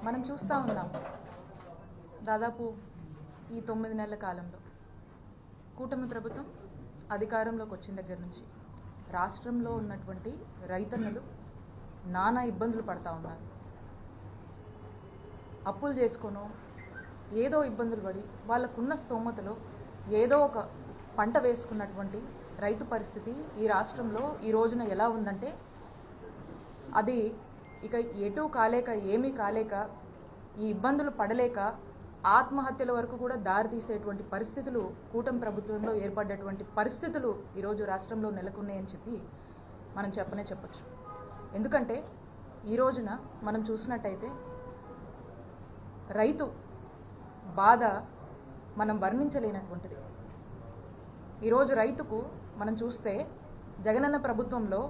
మనం చూస్తూ ఉన్నాం దాదాపు ఈ 9 నెలల కాలంలో కూటమి ప్రభుత్వం అధికారంలోకి వచ్చిన దగ్గర నుంచి రాష్ట్రంలో ఉన్నటువంటి రైతన్నలు నానా ఇబ్బందులు పడతా ఉన్నారు. అప్పులు చేసుకోనో ఏదో ఇబ్బందులు పడి వాళ్ళకున్న స్తోమతలో ఏదో ఒక పంట వేసుకున్నటువంటి రైతు పరిస్థితి ఈ రాష్ట్రంలో ఈ రోజున ఎలా ఉందంటే అది ఇక ఎటు కాలేక ఏమీ కాలేక ఈ ఇబ్బందులు పడలేక ఆత్మహత్యల వరకు కూడా దారి తీసేటువంటి పరిస్థితులు కూటమి ప్రభుత్వంలో ఏర్పడ్డటువంటి పరిస్థితులు ఈరోజు రాష్ట్రంలో నెలకొన్నాయని చెప్పి మనం చెప్పొచ్చు. ఎందుకంటే ఈ రోజున మనం చూసినట్టయితే రైతు బాధ మనం వర్ణించలేనటువంటిది. ఈరోజు రైతుకు మనం చూస్తే జగనన్న ప్రభుత్వంలో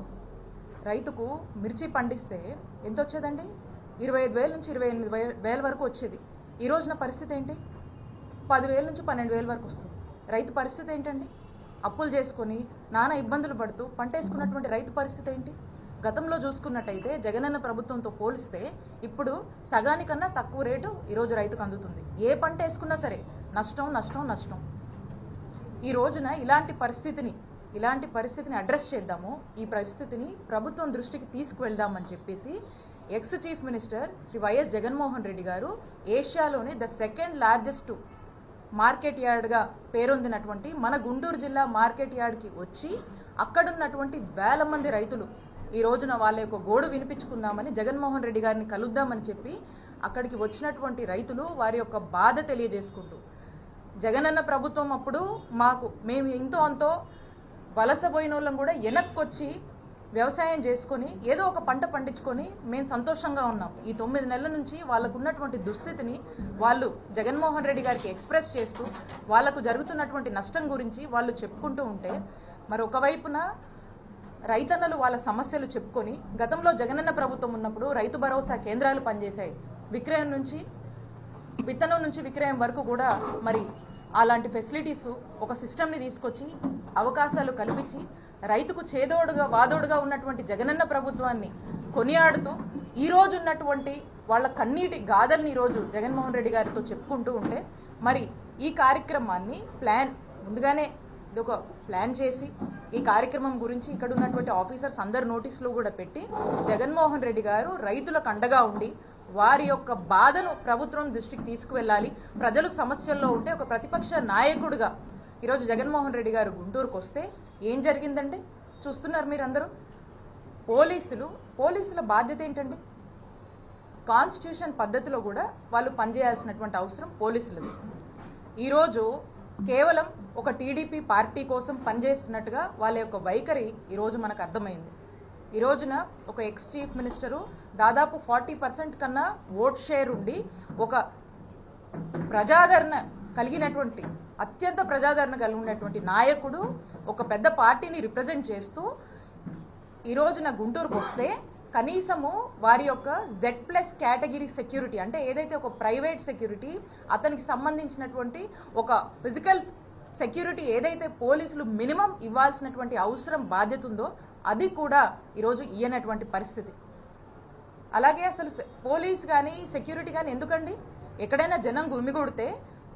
రైతుకు మిర్చి పండిస్తే ఎంత వచ్చేదండి? 25,000 నుంచి 28,000 వరకు వచ్చేది. ఈ రోజున పరిస్థితి ఏంటి? 10,000 నుంచి 12,000 వరకు వస్తుంది. రైతు పరిస్థితి ఏంటండి? అప్పులు చేసుకొని నానా ఇబ్బందులు పడుతూ పంట వేసుకున్నటువంటి రైతు పరిస్థితి ఏంటి? గతంలో చూసుకున్నట్టయితే జగనన్న ప్రభుత్వంతో పోలిస్తే ఇప్పుడు సగానికన్నా తక్కువ రేటు ఈరోజు రైతుకు అందుతుంది. ఏ పంట వేసుకున్నా సరే నష్టం నష్టం నష్టం. ఈ రోజున ఇలాంటి పరిస్థితిని అడ్రస్ చేద్దాము, ఈ పరిస్థితిని ప్రభుత్వం దృష్టికి తీసుకువెళ్దామని చెప్పేసి ex chief minister Sri YS Jaganmohan Reddy గారు ఏషియాలోని ద సెకండ్ లార్జెస్ట్ మార్కెట్ యార్డ్గా పేరొందినటువంటి మన గుంటూరు జిల్లా మార్కెట్ యార్డ్కి వచ్చి అక్కడున్నటువంటి వేల మంది రైతులు ఈ రోజున వాళ్ళ యొక్క గోడు వినిపించుకుందామని జగన్మోహన్ రెడ్డి గారిని కలుద్దామని చెప్పి అక్కడికి వచ్చినటువంటి రైతులు వారి యొక్క బాధ తెలియజేసుకుంటూ జగనన్న ప్రభుత్వం అప్పుడు మేము ఇంతో అంతో వలసపోయిన వాళ్ళం కూడా వెనక్కొచ్చి వ్యవసాయం చేసుకొని ఏదో ఒక పంట పండించుకొని మేము సంతోషంగా ఉన్నాం. ఈ 9 నెలల నుంచి వాళ్ళకు ఉన్నటువంటి దుస్థితిని వాళ్ళు జగన్మోహన్ రెడ్డి గారికి ఎక్స్ప్రెస్ చేస్తూ వాళ్ళకు జరుగుతున్నటువంటి నష్టం గురించి వాళ్ళు చెప్పుకుంటూ ఉంటే మరి ఒకవైపున రైతన్నలు వాళ్ళ సమస్యలు చెప్పుకొని గతంలో జగనన్న ప్రభుత్వం ఉన్నప్పుడు రైతు భరోసా కేంద్రాలు పనిచేశాయి. విత్తనం నుంచి విక్రయం వరకు కూడా మరి అలాంటి ఫెసిలిటీస్ ఒక సిస్టమ్ని తీసుకొచ్చి అవకాశాలు కల్పించి రైతుకు చేదోడుగా వాదోడుగా ఉన్నటువంటి జగనన్న ప్రభుత్వాన్ని కొనియాడుతూ ఈ రోజు ఉన్నటువంటి వాళ్ళ కన్నీటి గాథల్ని ఈరోజు జగన్మోహన్ రెడ్డి గారితో చెప్పుకుంటూ ఉంటే మరి ఈ కార్యక్రమాన్ని ముందుగానే ఇదొక ప్లాన్ చేసి ఈ కార్యక్రమం గురించి ఇక్కడ ఉన్నటువంటి ఆఫీసర్స్ అందరు నోటీసులు కూడా పెట్టి జగన్మోహన్ రెడ్డి గారు రైతులకు అండగా ఉండి వారి యొక్క బాధను ప్రభుత్వం దృష్టికి తీసుకువెళ్ళాలి, ప్రజలు సమస్యల్లో ఉంటే ఒక ప్రతిపక్ష నాయకుడిగా ఈరోజు జగన్మోహన్ రెడ్డి గారు గుంటూరుకు వస్తే ఏం జరిగిందండి చూస్తున్నారు మీరందరూ. పోలీసుల బాధ్యత ఏంటండి? కాన్స్టిట్యూషన్ పద్ధతిలో కూడా వాళ్ళు పనిచేయాల్సినటువంటి అవసరం పోలీసులది. ఈరోజు కేవలం ఒక టీడీపీ పార్టీ కోసం పనిచేస్తున్నట్టుగా వాళ్ళ యొక్క వైఖరి ఈరోజు మనకు అర్థమైంది. ఈ రోజున ఒక ఎక్స్ చీఫ్ మినిస్టరు దాదాపు 40% కన్నా ఓట్ షేర్ ఉండి ఒక అత్యంత ప్రజాదరణ కలిగినటువంటి నాయకుడు ఒక పెద్ద పార్టీని రిప్రజెంట్ చేస్తూ ఈ రోజున గుంటూరుకు వస్తే కనీసము వారి యొక్క Z+ కేటగిరీ సెక్యూరిటీ అంటే ఏదైతే ఒక ప్రైవేట్ సెక్యూరిటీ అతనికి సంబంధించినటువంటి ఒక ఫిజికల్ సెక్యూరిటీ ఏదైతే పోలీసులు మినిమం ఇవ్వాల్సినటువంటి అవసరం బాధ్యత ఉందో అది కూడా ఈరోజు ఇయ్యనటువంటి పరిస్థితి. అలాగే అసలు పోలీస్ కానీ సెక్యూరిటీ కానీ ఎందుకండి? ఎక్కడైనా జనం గుమిగూడితే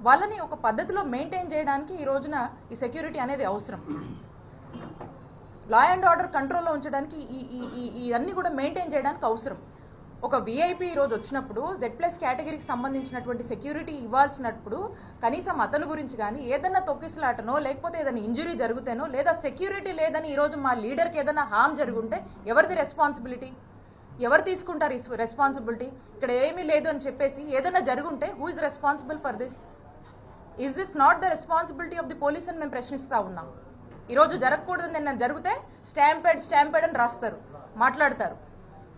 వాళ్ళని ఒక పద్ధతిలో మెయింటైన్ చేయడానికి ఈ రోజున ఈ సెక్యూరిటీ అనేది అవసరం. లా అండ్ ఆర్డర్ కంట్రోల్లో ఉంచడానికి ఇవన్నీ కూడా మెయింటైన్ చేయడానికి అవసరం. ఒక విఐపి ఈరోజు వచ్చినప్పుడు Z+ కేటగిరీకి సంబంధించినటువంటి సెక్యూరిటీ ఇవ్వాల్సినప్పుడు కనీసం అతని గురించి కానీ ఏదైనా తొక్కిసలాటనో లేకపోతే ఏదైనా ఇంజురీ జరుగుతేనో లేదా సెక్యూరిటీ లేదని ఈరోజు మా లీడర్కి ఏదైనా హామ్ జరుగుంటే ఎవరిది రెస్పాన్సిబిలిటీ? ఎవరు తీసుకుంటారు ఈ రెస్పాన్సిబిలిటీ? ఇక్కడ ఏమీ లేదు అని చెప్పేసి ఏదైనా జరుగుంటే who is responsible for this? Is this not the responsibility of the police అని మేము ప్రశ్నిస్తూ ఉన్నాం. ఈరోజు జరగకూడదు నిన్న జరిగితే స్టాంపేడ్ అని రాస్తారు, మాట్లాడతారు.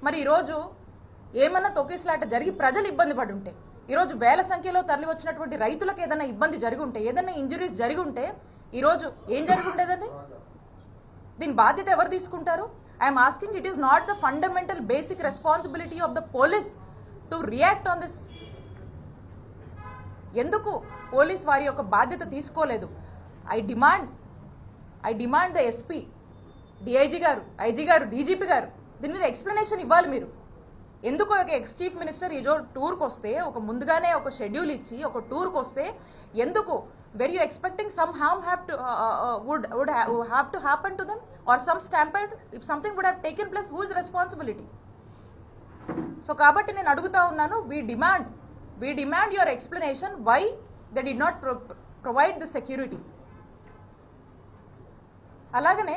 మరి ఈరోజు ఏమన్నా తొక్కిసలాట జరిగి ప్రజలు ఇబ్బంది పడి ఉంటే ఈరోజు వేల సంఖ్యలో తరలి వచ్చినటువంటి రైతులకు ఏదైనా ఇబ్బంది జరిగి ఉంటే ఏదైనా ఇంజురీస్ జరిగి ఉంటే ఈరోజు ఏం జరిగి ఉండేదండి? దీని బాధ్యత ఎవరు తీసుకుంటారు? I'm asking, it is not the fundamental basic responsibility of the police to react on this? ఎందుకు పోలీస్ వారి యొక్క బాధ్యత తీసుకోలేదు? I demand the SP, DIG గారు, ఐజీ గారు, డీజీపీ గారు దీని మీద ఎక్స్ప్లెనేషన్ ఇవ్వాలి. మీరు ఎందుకు ఒక ఎక్స్ చీఫ్ మినిస్టర్ ఈజో టూర్కి వస్తే ఒక ముందుగానే ఒక షెడ్యూల్ ఇచ్చి ఒక టూర్కి వస్తే ఎందుకు where you expecting some harm would have to happen to them or some stampede if something would have taken place, who is responsibility? So కాబట్టి నేను అడుగుతా ఉన్నాను, we demand your explanation why they did not provide the security. అలాగనే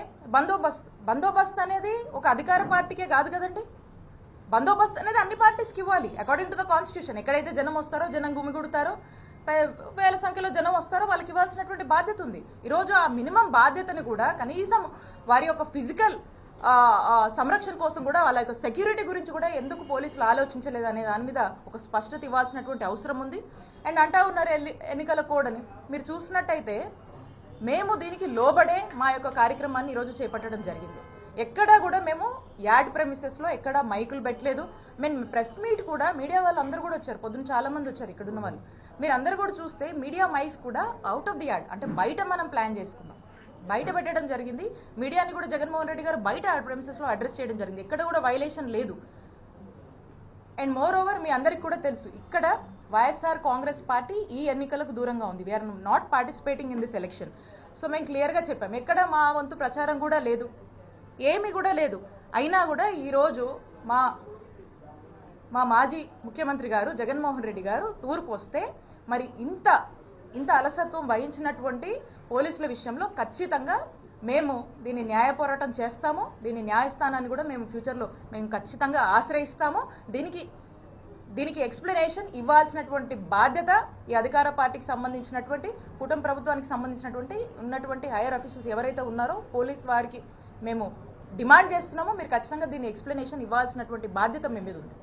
బందోబస్తు అనేది ఒక అధికార పార్టీకే కాదు కదండి. బందోబస్తు అనేది అన్ని పార్టీస్కి ఇవ్వాలి అకార్డింగ్ టు ద కాన్స్టిట్యూషన్. ఎక్కడైతే జనం వస్తారో, జనం గుమిగుడతారో, వేల సంఖ్యలో జనం వస్తారో వాళ్ళకి ఇవ్వాల్సినటువంటి బాధ్యత ఉంది. ఈరోజు ఆ మినిమం బాధ్యతని కూడా కనీసం వారి యొక్క ఫిజికల్ సంరక్షణ కోసం కూడా వాళ్ళ యొక్క సెక్యూరిటీ గురించి కూడా ఎందుకు పోలీసులు ఆలోచించలేదు అనే దాని మీద ఒక స్పష్టత ఇవ్వాల్సినటువంటి అవసరం ఉంది. అండ్ అంటా ఉన్నారు ఎన్నికల కోడ్ అని. మీరు చూసినట్టయితే మేము దీనికి లోబడే మా యొక్క కార్యక్రమాన్ని ఈరోజు చేపట్టడం జరిగింది. ఎక్కడా కూడా మేము యాడ్ ప్రెమిసెస్లో ఎక్కడా మైకులు పెట్టలేదు. మేము ప్రెస్ మీట్ కూడా మీడియా వాళ్ళు అందరూ కూడా వచ్చారు, పొద్దున్న చాలా మంది వచ్చారు ఇక్కడ ఉన్న వాళ్ళు. మీరు అందరూ కూడా చూస్తే మీడియా మైక్స్ కూడా అవుట్ ఆఫ్ ది యాడ్, అంటే బయట మనం ప్లాన్ చేసుకున్నాం, బయట పెట్టడం జరిగింది. మీడియాని కూడా జగన్మోహన్ రెడ్డి గారు బయట యాడ్ ప్రెమిసెస్లో అడ్రస్ చేయడం జరిగింది. ఎక్కడ కూడా వైలేషన్ లేదు. అండ్ మోర్ ఓవర్ మీ అందరికి కూడా తెలుసు, ఇక్కడ వైఎస్ఆర్ కాంగ్రెస్ పార్టీ ఈ ఎన్నికలకు దూరంగా ఉంది. We are not participating in this election. So మేము క్లియర్గా చెప్పాం, ఎక్కడ మా వంతు ప్రచారం కూడా లేదు, ఏమి కూడా లేదు. అయినా కూడా ఈరోజు మా మాజీ ముఖ్యమంత్రి గారు జగన్మోహన్ రెడ్డి గారు టూర్కు వస్తే మరి ఇంత అలసత్వం వహించినటువంటి పోలీసుల విషయంలో ఖచ్చితంగా మేము దీన్ని న్యాయ పోరాటం చేస్తాము. దీని న్యాయస్థానాన్ని కూడా మేము ఫ్యూచర్లో మేము ఖచ్చితంగా ఆశ్రయిస్తాము. దీనికి ఎక్స్ప్లెనేషన్ ఇవ్వాల్సినటువంటి బాధ్యత ఈ అధికార పార్టీకి సంబంధించినటువంటి కూటమి ప్రభుత్వానికి ఉన్నటువంటి హైయర్ అఫీషియల్స్ ఎవరైతే ఉన్నారో పోలీస్ వారికి మేము డిమాండ్ చేస్తున్నామో మీరు ఖచ్చితంగా దీని ఎక్స్ప్లెనేషన్ ఇవ్వాల్సినటువంటి బాధ్యత మీ మీద ఉంది.